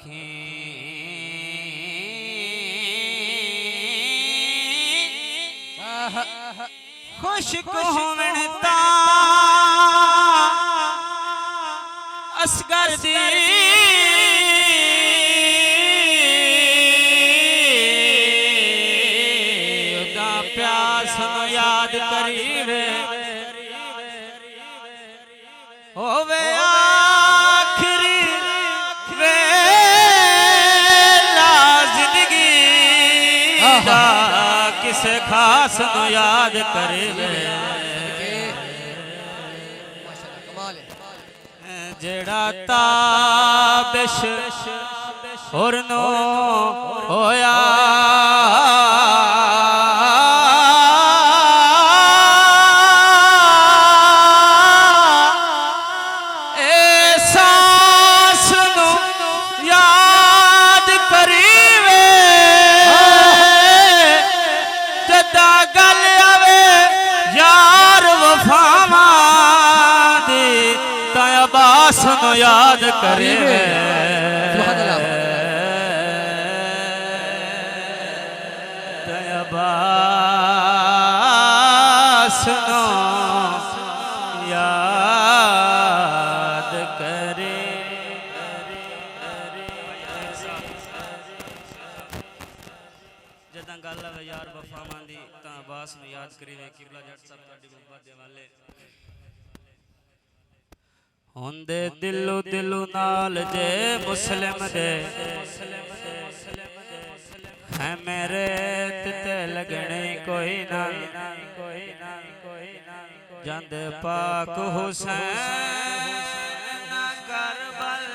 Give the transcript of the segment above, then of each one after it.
रखी खुश को होवणता असगर दी उदा प्यास नु याद करीवे होवे आखिरी वेला जिंदगी दा किसे खास नु याद करीवे जेड़ा ताबिश होरनो होया एहसास नु याद करीवे जदा गल आवे यार वफावां दी अब्बास नु याद करे अब्बास नु याद करे जदा गल आवे यार वफावां दी तां अब्बास नु याद करीवे किबला जट साहब तुहाडी मुहब्बत दे वाले होंदे दिलो दिलो नाल जे मुस्लिम दे है मेरे ते लगने कोई ना जंद पाक हुसैन करबल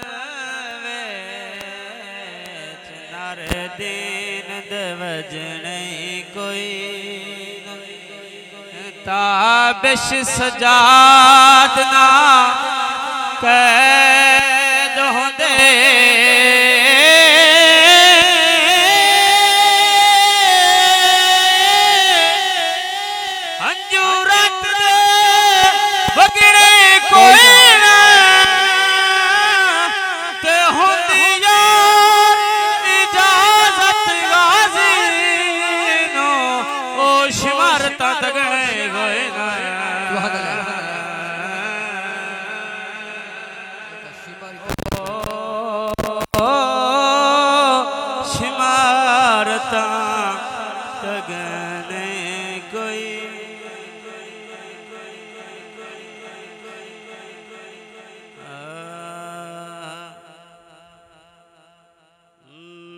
विच नारे दीन दे वजने कोई ताबिश सजाद ना कैद होंदे हंजू रत दे बगड़े कोई ना ते होंदी यार इजाजत गाजी नो ओ शिमारता तगड़े कोई ना शिमारता तगने कोई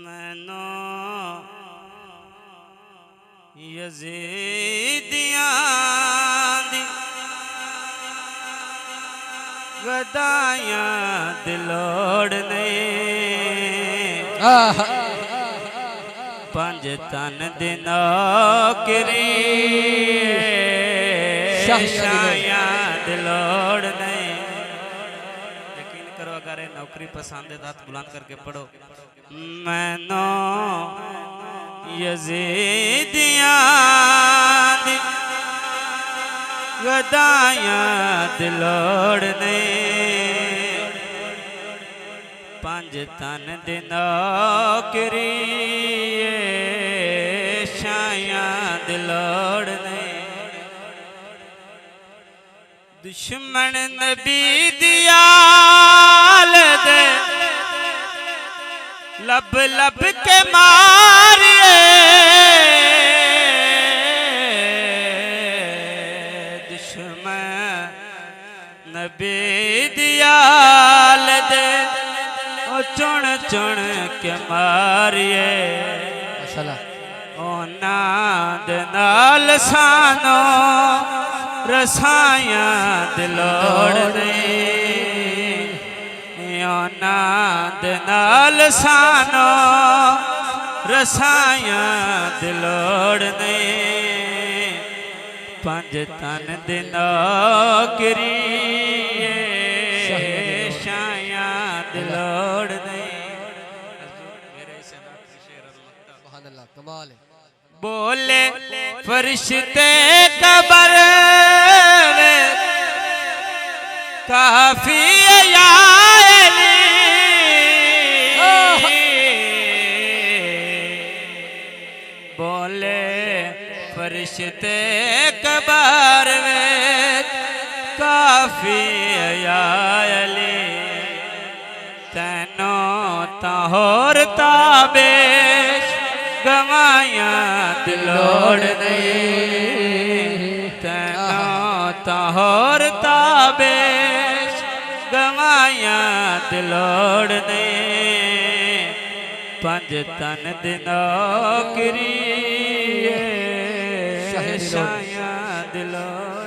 मैनो यजीदियां दी गदायां दिलोड़ नहीं पंज तन दिनो किरी शाया दिलोड़ नहीं यकीन करो अगर नौकरी पसंद है हाथ बुलंद करके पढ़ो मैनो यजीदियां दी गदायां दिलोड़ नहीं पंज तन दिनो किरी शाया दिलोड़ नहीं दुश्मन नबी दियाल दे लब लब के मारिए दुश्मन नबी दियाल दे चुन चुन के मारिए ओना दे नाल सानो रसाया दिलोड़ नहीं ओना दे नाल सानो रसाया दिलोड़ नहीं पंज तन दिनो किरी शाया दिलोड़ बोले फरिश्ते कबर काफी फरिश्ते कबार वे काफी या अली तैनो ताहोर ताबेश गवाया दिलोड़ नहीं तैनो ताहोर ताबेश गवाया दिलोड़ नहीं पंज तन दिनों किरी शाया दिलोड़